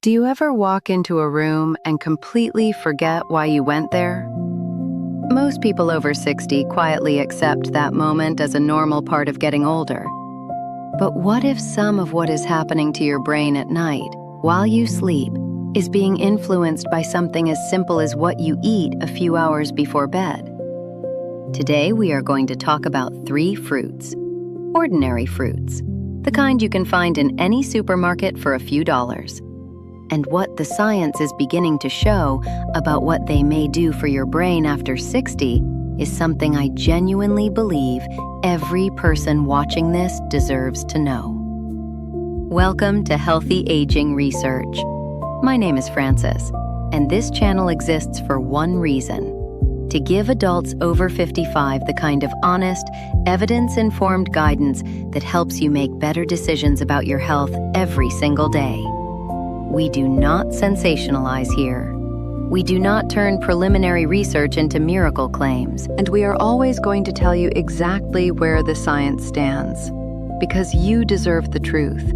Do you ever walk into a room and completely forget why you went there? Most people over 60 quietly accept that moment as a normal part of getting older. But what if some of what is happening to your brain at night, while you sleep, is being influenced by something as simple as what you eat a few hours before bed? Today we are going to talk about 3 fruits. Ordinary fruits, the kind you can find in any supermarket for a few dollars. And what the science is beginning to show about what they may do for your brain after 60 is something I genuinely believe every person watching this deserves to know. Welcome to Healthy Aging Research. My name is Frances, and this channel exists for one reason: to give adults over 55 the kind of honest, evidence-informed guidance that helps you make better decisions about your health every single day. We do not sensationalize here. We do not turn preliminary research into miracle claims. And we are always going to tell you exactly where the science stands. Because you deserve the truth,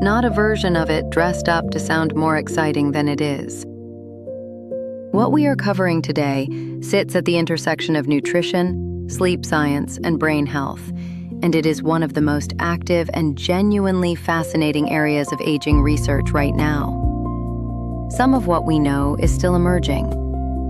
not a version of it dressed up to sound more exciting than it is. What we are covering today sits at the intersection of nutrition, sleep science, and brain health. And it is one of the most active and genuinely fascinating areas of aging research right now. Some of what we know is still emerging.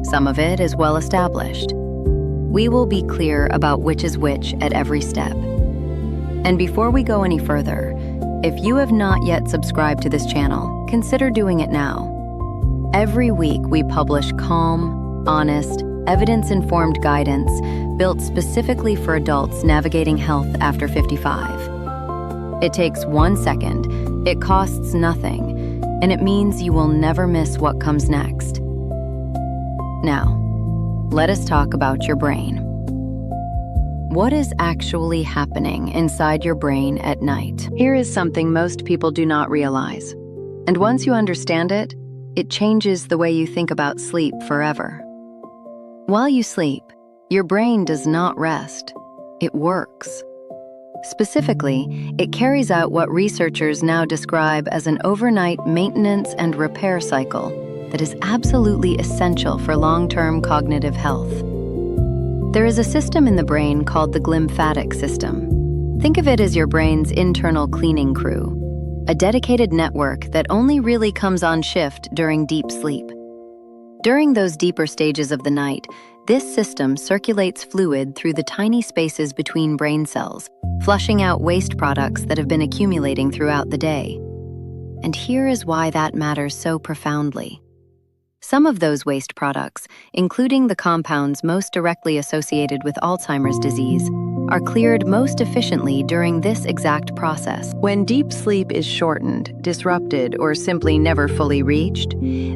Some of it is well established. We will be clear about which is which at every step. And before we go any further, if you have not yet subscribed to this channel, consider doing it now. Every week we publish calm, honest, evidence-informed guidance built specifically for adults navigating health after 55. It takes 1 second, it costs nothing, and it means you will never miss what comes next. Now, let us talk about your brain. What is actually happening inside your brain at night? Here is something most people do not realize. And once you understand it, it changes the way you think about sleep forever. While you sleep, your brain does not rest. It works. Specifically, it carries out what researchers now describe as an overnight maintenance and repair cycle that is absolutely essential for long-term cognitive health. There is a system in the brain called the glymphatic system. Think of it as your brain's internal cleaning crew, a dedicated network that only really comes on shift during deep sleep. During those deeper stages of the night, this system circulates fluid through the tiny spaces between brain cells, flushing out waste products that have been accumulating throughout the day. And here is why that matters so profoundly. Some of those waste products, including the compounds most directly associated with Alzheimer's disease, are cleared most efficiently during this exact process. When deep sleep is shortened, disrupted, or simply never fully reached,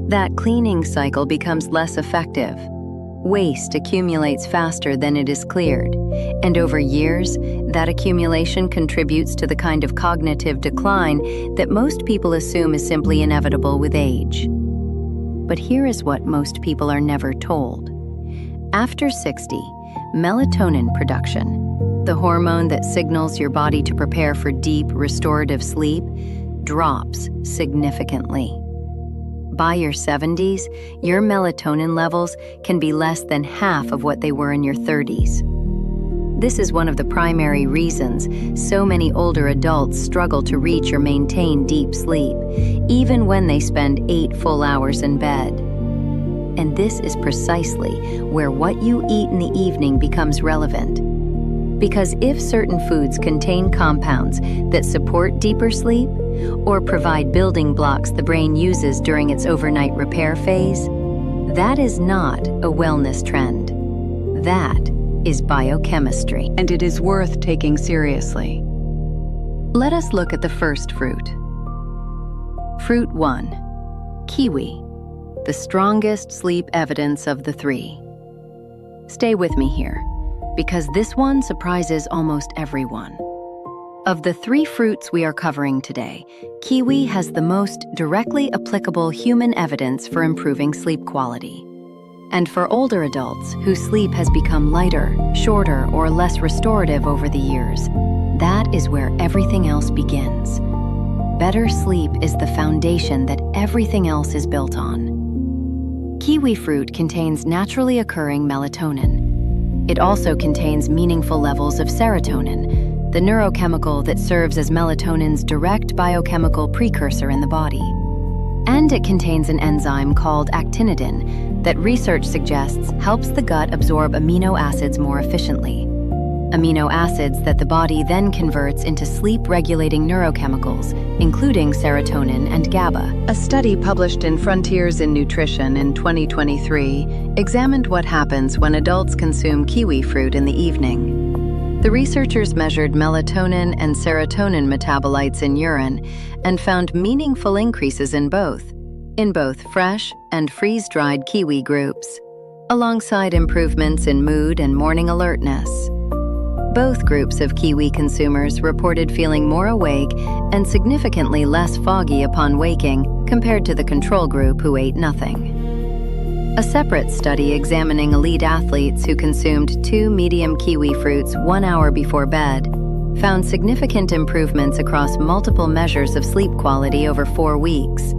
that cleaning cycle becomes less effective. Waste accumulates faster than it is cleared, and over years, that accumulation contributes to the kind of cognitive decline that most people assume is simply inevitable with age. But here is what most people are never told. After 60, melatonin production, the hormone that signals your body to prepare for deep, restorative sleep, drops significantly. By your 70s, your melatonin levels can be less than half of what they were in your 30s. This is one of the primary reasons so many older adults struggle to reach or maintain deep sleep, even when they spend 8 full hours in bed. And this is precisely where what you eat in the evening becomes relevant. Because if certain foods contain compounds that support deeper sleep, or provide building blocks the brain uses during its overnight repair phase, that is not a wellness trend. That is biochemistry, and it is worth taking seriously. Let us look at the first fruit. Fruit 1, kiwi, the strongest sleep evidence of the 3. Stay with me here, because this one surprises almost everyone. Of the 3 fruits we are covering today, kiwi has the most directly applicable human evidence for improving sleep quality. And for older adults whose sleep has become lighter, shorter, or less restorative over the years, that is where everything else begins. better sleep is the foundation that everything else is built on. Kiwi fruit contains naturally occurring melatonin. It also contains meaningful levels of serotonin, the neurochemical that serves as melatonin's direct biochemical precursor in the body. And it contains an enzyme called actinidin that research suggests helps the gut absorb amino acids more efficiently. Amino acids that the body then converts into sleep-regulating neurochemicals, including serotonin and GABA. A study published in Frontiers in Nutrition in 2023 examined what happens when adults consume kiwi fruit in the evening. The researchers measured melatonin and serotonin metabolites in urine and found meaningful increases in both fresh and freeze-dried kiwi groups, alongside improvements in mood and morning alertness. Both groups of kiwi consumers reported feeling more awake and significantly less foggy upon waking compared to the control group who ate nothing. A separate study examining elite athletes who consumed 2 medium kiwi fruits 1 hour before bed found significant improvements across multiple measures of sleep quality over 4 weeks,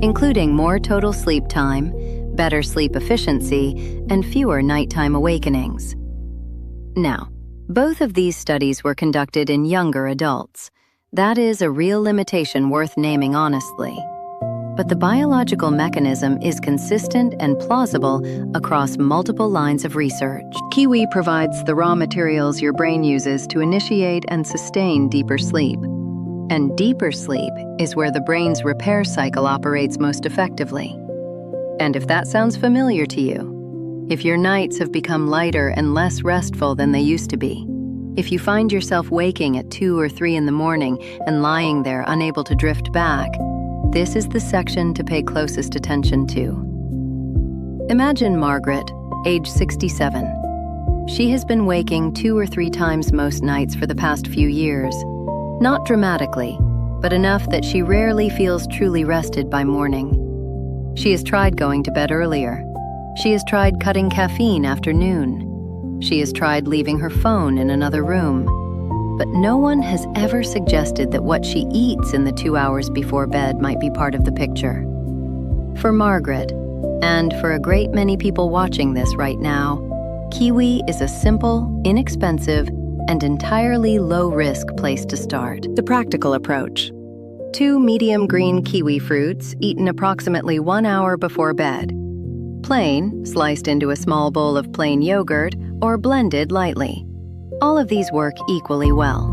including more total sleep time, better sleep efficiency, and fewer nighttime awakenings. Now, both of these studies were conducted in younger adults. That is a real limitation worth naming honestly. But the biological mechanism is consistent and plausible across multiple lines of research. Kiwi provides the raw materials your brain uses to initiate and sustain deeper sleep. And deeper sleep is where the brain's repair cycle operates most effectively. And if that sounds familiar to you, if your nights have become lighter and less restful than they used to be, if you find yourself waking at 2 or 3 in the morning and lying there unable to drift back, this is the section to pay closest attention to. Imagine Margaret, age 67. She has been waking 2 or 3 times most nights for the past few years. Not dramatically, but enough that she rarely feels truly rested by morning. She has tried going to bed earlier. She has tried cutting caffeine after noon. She has tried leaving her phone in another room. But no one has ever suggested that what she eats in the 2 hours before bed might be part of the picture. For Margaret, and for a great many people watching this right now, kiwi is a simple, inexpensive, and entirely low-risk place to start. The practical approach. 2 medium green kiwi fruits eaten approximately 1 hour before bed. Plain, sliced into a small bowl of plain yogurt, or blended lightly. All of these work equally well.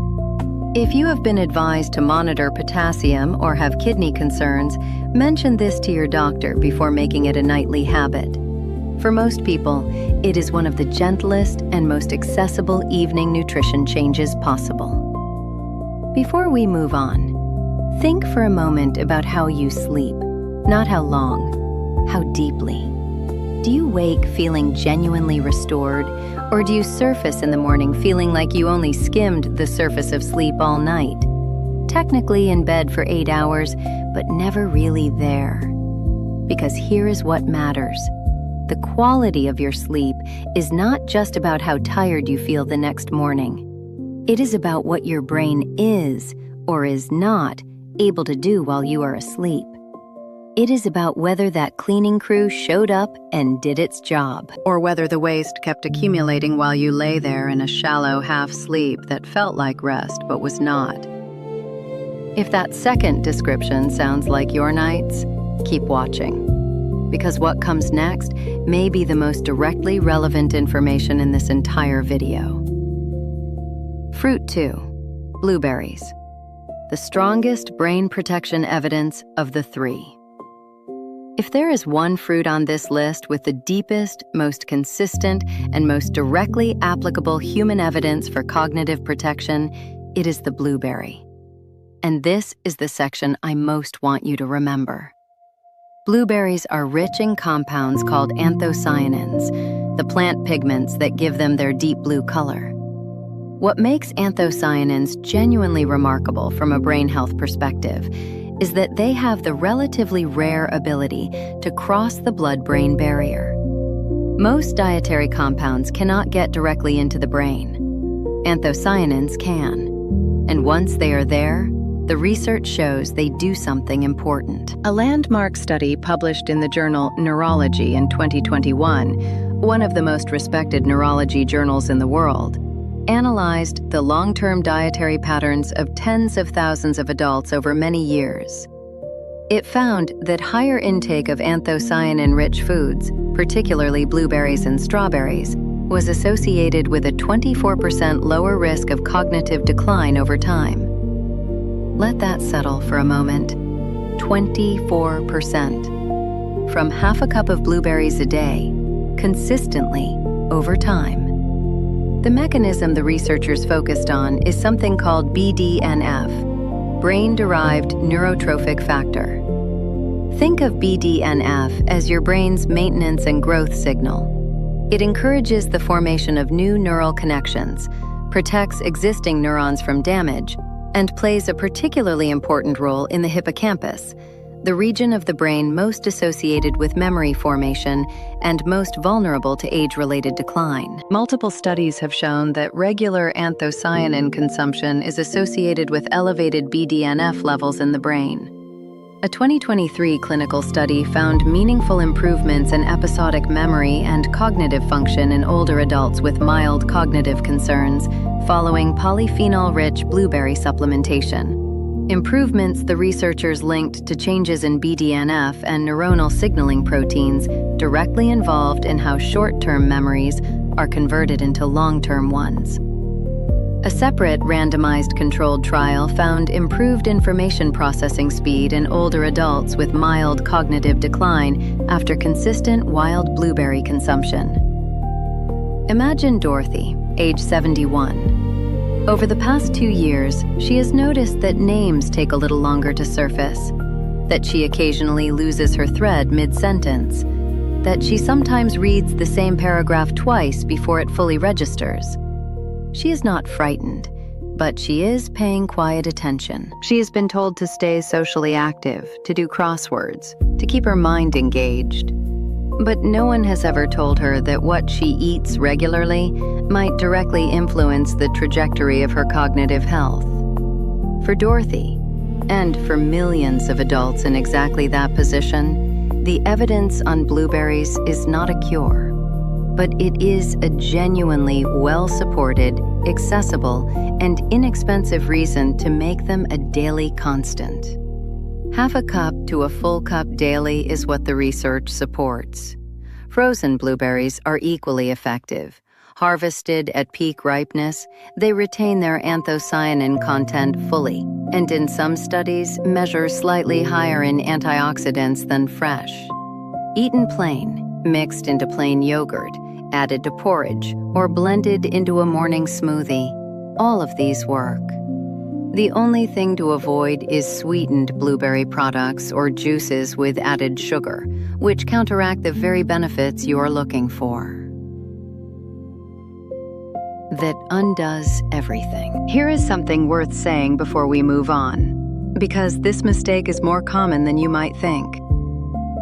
If you have been advised to monitor potassium or have kidney concerns, mention this to your doctor before making it a nightly habit. For most people, it is one of the gentlest and most accessible evening nutrition changes possible. Before we move on, think for a moment about how you sleep, not how long, how deeply. Do you wake feeling genuinely restored, or do you surface in the morning feeling like you only skimmed the surface of sleep all night? Technically in bed for 8 hours, but never really there. Because here is what matters. The quality of your sleep is not just about how tired you feel the next morning. It is about what your brain is, or is not, able to do while you are asleep. It is about whether that cleaning crew showed up and did its job, or whether the waste kept accumulating while you lay there in a shallow half-sleep that felt like rest but was not. If that second description sounds like your nights, keep watching, because what comes next may be the most directly relevant information in this entire video. Fruit 2, blueberries. The strongest brain protection evidence of the 3. If there is one fruit on this list with the deepest, most consistent, and most directly applicable human evidence for cognitive protection, it is the blueberry. And this is the section I most want you to remember. Blueberries are rich in compounds called anthocyanins, the plant pigments that give them their deep blue color. What makes anthocyanins genuinely remarkable from a brain health perspective is that they have the relatively rare ability to cross the blood-brain barrier. Most dietary compounds cannot get directly into the brain. Anthocyanins can. And once they are there, The research shows they do something important. A landmark study published in the journal Neurology in 2021, one of the most respected neurology journals in the world, analyzed the long-term dietary patterns of tens of thousands of adults over many years. It found that higher intake of anthocyanin-rich foods, particularly blueberries and strawberries, was associated with a 24% lower risk of cognitive decline over time. Let that settle for a moment. 24%. From half a cup of blueberries a day, consistently, over time. The mechanism the researchers focused on is something called BDNF, brain-derived neurotrophic factor. Think of BDNF as your brain's maintenance and growth signal. It encourages the formation of new neural connections, protects existing neurons from damage, and plays a particularly important role in the hippocampus, the region of the brain most associated with memory formation and most vulnerable to age-related decline. Multiple studies have shown that regular anthocyanin consumption is associated with elevated BDNF levels in the brain. A 2023 clinical study found meaningful improvements in episodic memory and cognitive function in older adults with mild cognitive concerns following polyphenol-rich blueberry supplementation. Improvements the researchers linked to changes in BDNF and neuronal signaling proteins directly involved in how short-term memories are converted into long-term ones. A separate randomized controlled trial found improved information processing speed in older adults with mild cognitive decline after consistent wild blueberry consumption. Imagine Dorothy, age 71. Over the past 2 years, she has noticed that names take a little longer to surface, that she occasionally loses her thread mid-sentence, that she sometimes reads the same paragraph twice before it fully registers. She is not frightened, but she is paying quiet attention. She has been told to stay socially active, to do crosswords, to keep her mind engaged. But no one has ever told her that what she eats regularly might directly influence the trajectory of her cognitive health. For Dorothy, and for millions of adults in exactly that position, the evidence on blueberries is not a cure, but it is a genuinely well-supported, accessible, and inexpensive reason to make them a daily constant. Half a cup to a full cup daily is what the research supports. Frozen blueberries are equally effective. Harvested at peak ripeness, they retain their anthocyanin content fully, and in some studies measure slightly higher in antioxidants than fresh. Eaten plain, mixed into plain yogurt, added to porridge, or blended into a morning smoothie, all of these work. The only thing to avoid is sweetened blueberry products or juices with added sugar, which counteract the very benefits you are looking for. That undoes everything. Here is something worth saying before we move on, because this mistake is more common than you might think.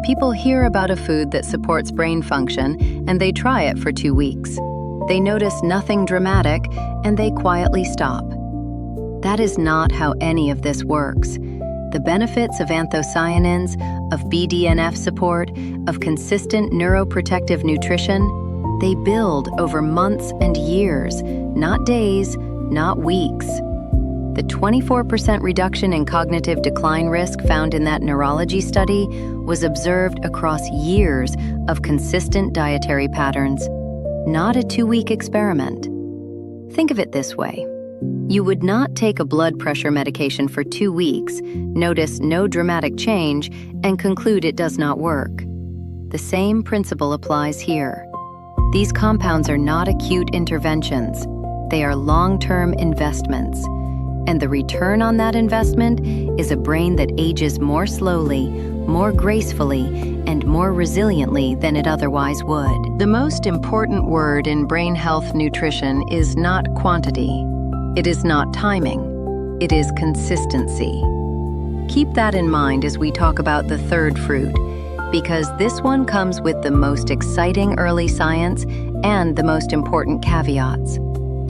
People hear about a food that supports brain function and they try it for 2 weeks. They notice nothing dramatic and they quietly stop. That is not how any of this works. The benefits of anthocyanins, of BDNF support, of consistent neuroprotective nutrition, they build over months and years, not days, not weeks. The 24% reduction in cognitive decline risk found in that neurology study was observed across years of consistent dietary patterns, not a 2-week experiment. Think of it this way. You would not take a blood pressure medication for 2 weeks, notice no dramatic change, and conclude it does not work. The same principle applies here. These compounds are not acute interventions. They are long-term investments. And the return on that investment is a brain that ages more slowly, more gracefully, and more resiliently than it otherwise would. The most important word in brain health nutrition is not quantity. It is not timing. It is consistency. Keep that in mind as we talk about the third fruit, because this one comes with the most exciting early science and the most important caveats.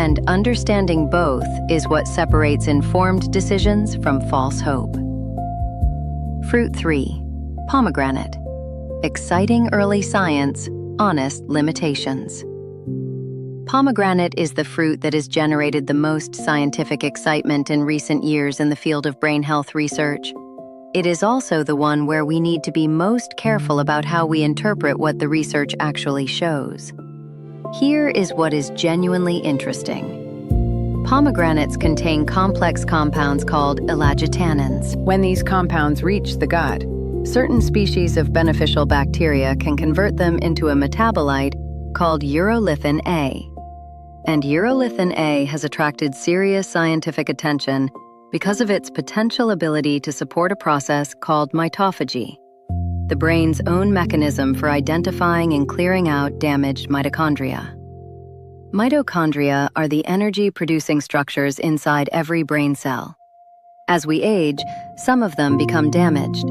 And understanding both is what separates informed decisions from false hope. Fruit 3. Pomegranate. Exciting early science, honest limitations. Pomegranate is the fruit that has generated the most scientific excitement in recent years in the field of brain health research. It is also the one where we need to be most careful about how we interpret what the research actually shows. Here is what is genuinely interesting. Pomegranates contain complex compounds called elagitannins. When these compounds reach the gut, certain species of beneficial bacteria can convert them into a metabolite called urolithin A. And urolithin A has attracted serious scientific attention because of its potential ability to support a process called mitophagy, the brain's own mechanism for identifying and clearing out damaged mitochondria. Mitochondria are the energy-producing structures inside every brain cell. As we age, some of them become damaged.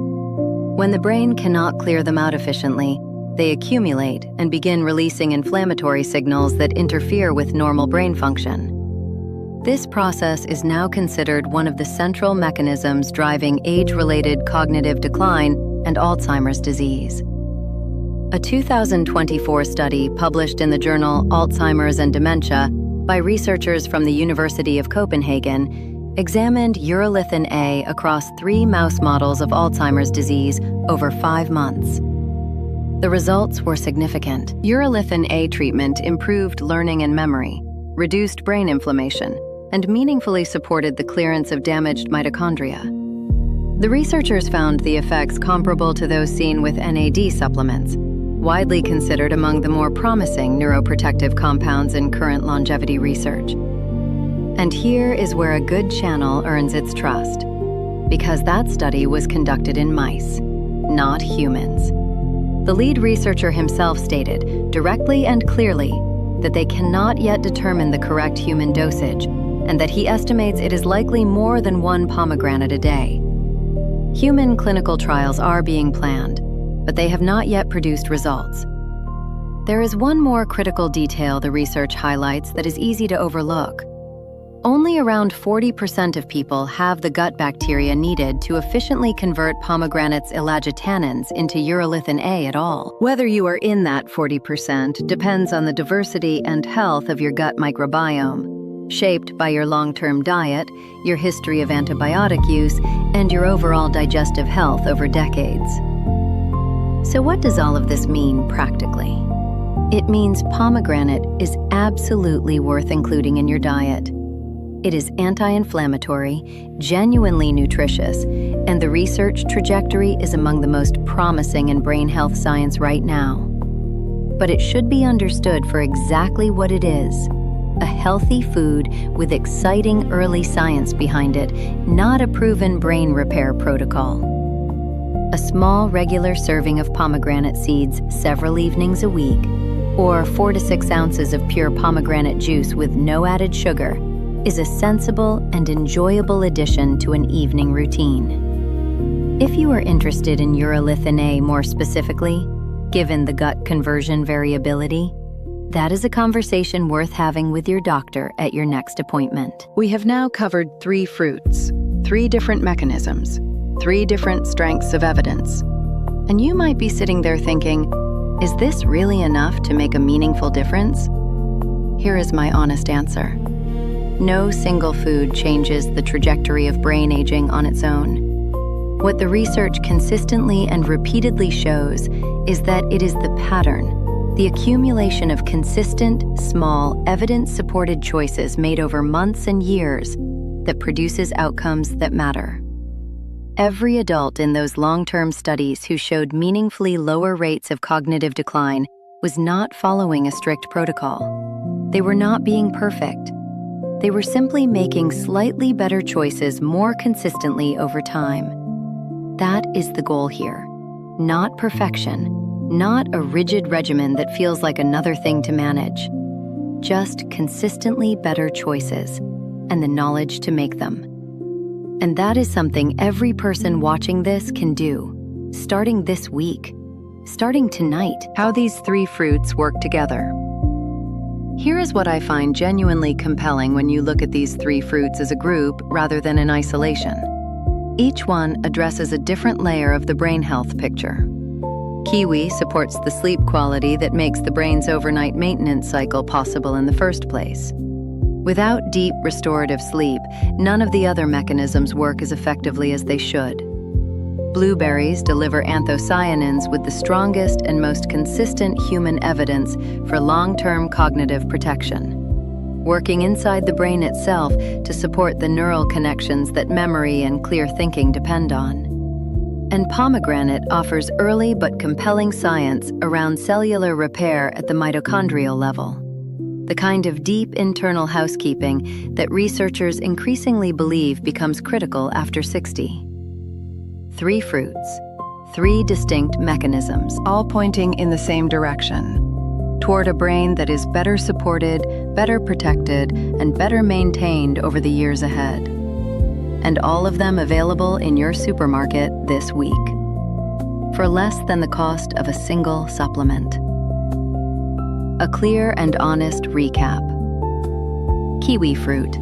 When the brain cannot clear them out efficiently, they accumulate and begin releasing inflammatory signals that interfere with normal brain function. This process is now considered one of the central mechanisms driving age-related cognitive decline and Alzheimer's disease. A 2024 study published in the journal Alzheimer's and Dementia by researchers from the University of Copenhagen examined urolithin A across 3 mouse models of Alzheimer's disease over 5 months. The results were significant. Urolithin A treatment improved learning and memory, reduced brain inflammation, and meaningfully supported the clearance of damaged mitochondria. The researchers found the effects comparable to those seen with NAD supplements, widely considered among the more promising neuroprotective compounds in current longevity research. And here is where a good channel earns its trust, because that study was conducted in mice, not humans. The lead researcher himself stated, directly and clearly, that they cannot yet determine the correct human dosage, and that he estimates it is likely more than 1 pomegranate a day. Human clinical trials are being planned, but they have not yet produced results. There is one more critical detail the research highlights that is easy to overlook. Only around 40% of people have the gut bacteria needed to efficiently convert pomegranate's elagitannins into urolithin A at all. Whether you are in that 40% depends on the diversity and health of your gut microbiome, shaped by your long-term diet, your history of antibiotic use, and your overall digestive health over decades. So what does all of this mean practically? It means pomegranate is absolutely worth including in your diet. It is anti-inflammatory, genuinely nutritious, and the research trajectory is among the most promising in brain health science right now. But it should be understood for exactly what it is: a healthy food with exciting early science behind it, not a proven brain repair protocol. A small regular serving of pomegranate seeds several evenings a week, or 4 to 6 ounces of pure pomegranate juice with no added sugar, is a sensible and enjoyable addition to an evening routine. If you are interested in urolithin A more specifically, given the gut conversion variability, that is a conversation worth having with your doctor at your next appointment. We have now covered 3 fruits, 3 different mechanisms, 3 different strengths of evidence. And you might be sitting there thinking, is this really enough to make a meaningful difference? Here is my honest answer. No single food changes the trajectory of brain aging on its own. What the research consistently and repeatedly shows is that it is the pattern, the accumulation of consistent, small, evidence-supported choices made over months and years that produces outcomes that matter. Every adult in those long-term studies who showed meaningfully lower rates of cognitive decline was not following a strict protocol. They were not being perfect. They were simply making slightly better choices more consistently over time. That is the goal here. Not perfection, not a rigid regimen that feels like another thing to manage. Just consistently better choices and the knowledge to make them. And that is something every person watching this can do, starting this week, starting tonight. How these 3 fruits work together. Here is what I find genuinely compelling when you look at these 3 fruits as a group rather than in isolation. Each one addresses a different layer of the brain health picture. Kiwi supports the sleep quality that makes the brain's overnight maintenance cycle possible in the first place. Without deep restorative sleep, none of the other mechanisms work as effectively as they should. Blueberries deliver anthocyanins with the strongest and most consistent human evidence for long-term cognitive protection, working inside the brain itself to support the neural connections that memory and clear thinking depend on. And pomegranate offers early but compelling science around cellular repair at the mitochondrial level, the kind of deep internal housekeeping that researchers increasingly believe becomes critical after 60. 3 fruits, 3 distinct mechanisms, all pointing in the same direction, toward a brain that is better supported, better protected, and better maintained over the years ahead. And all of them available in your supermarket this week, for less than the cost of a single supplement. A clear and honest recap. Kiwi fruit,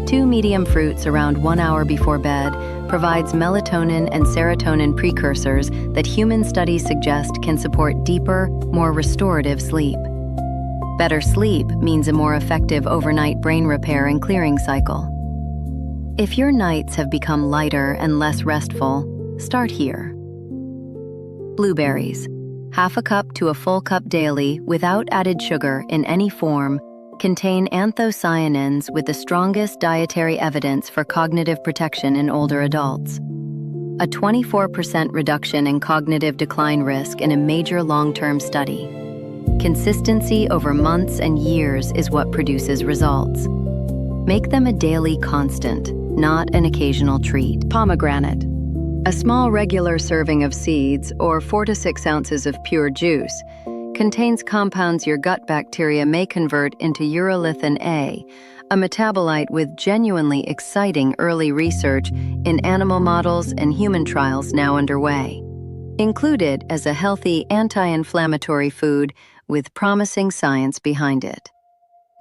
2 medium fruits around 1 hour before bed, provides melatonin and serotonin precursors that human studies suggest can support deeper, more restorative sleep. Better sleep means a more effective overnight brain repair and clearing cycle. If your nights have become lighter and less restful, start here. Blueberries, half a cup to a full cup daily without added sugar in any form, contain anthocyanins with the strongest dietary evidence for cognitive protection in older adults. A 24% reduction in cognitive decline risk in a major long-term study. Consistency over months and years is what produces results. Make them a daily constant, not an occasional treat. Pomegranate. A small regular serving of seeds, or 4 to 6 ounces of pure juice, contains compounds your gut bacteria may convert into urolithin A, a metabolite with genuinely exciting early research in animal models and human trials now underway. Included as a healthy anti-inflammatory food with promising science behind it.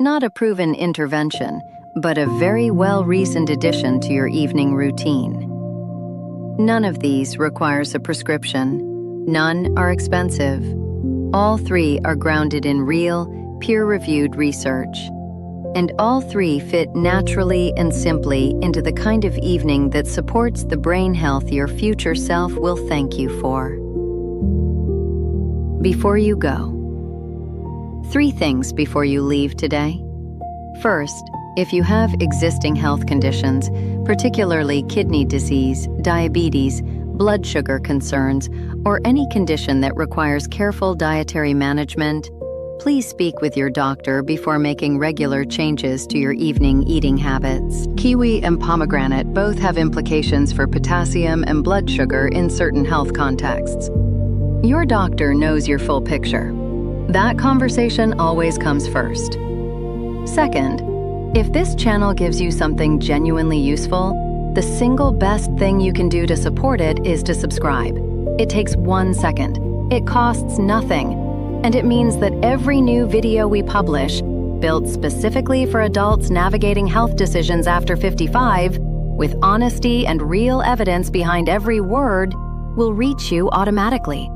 Not a proven intervention, but a very well-reasoned addition to your evening routine. None of these requires a prescription. None are expensive. All 3 are grounded in real, peer-reviewed research. And all 3 fit naturally and simply into the kind of evening that supports the brain health your future self will thank you for. Before you go, 3 things before you leave today. First, if you have existing health conditions, particularly kidney disease, diabetes, blood sugar concerns, or any condition that requires careful dietary management, please speak with your doctor before making regular changes to your evening eating habits. Kiwi and pomegranate both have implications for potassium and blood sugar in certain health contexts. Your doctor knows your full picture. That conversation always comes first. Second, if this channel gives you something genuinely useful, the single best thing you can do to support it is to subscribe. It takes 1 second. It costs nothing. And it means that every new video we publish, built specifically for adults navigating health decisions after 55, with honesty and real evidence behind every word, will reach you automatically.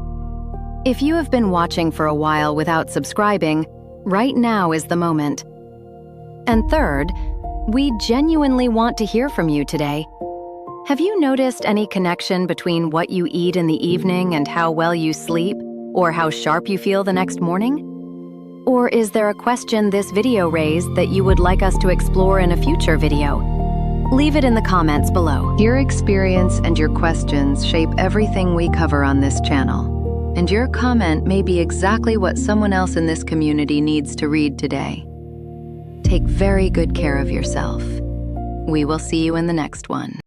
If you have been watching for a while without subscribing, right now is the moment. And third, we genuinely want to hear from you today. Have you noticed any connection between what you eat in the evening and how well you sleep, or how sharp you feel the next morning? Or is there a question this video raised that you would like us to explore in a future video? Leave it in the comments below. Your experience and your questions shape everything we cover on this channel, and your comment may be exactly what someone else in this community needs to read today. Take very good care of yourself. We will see you in the next one.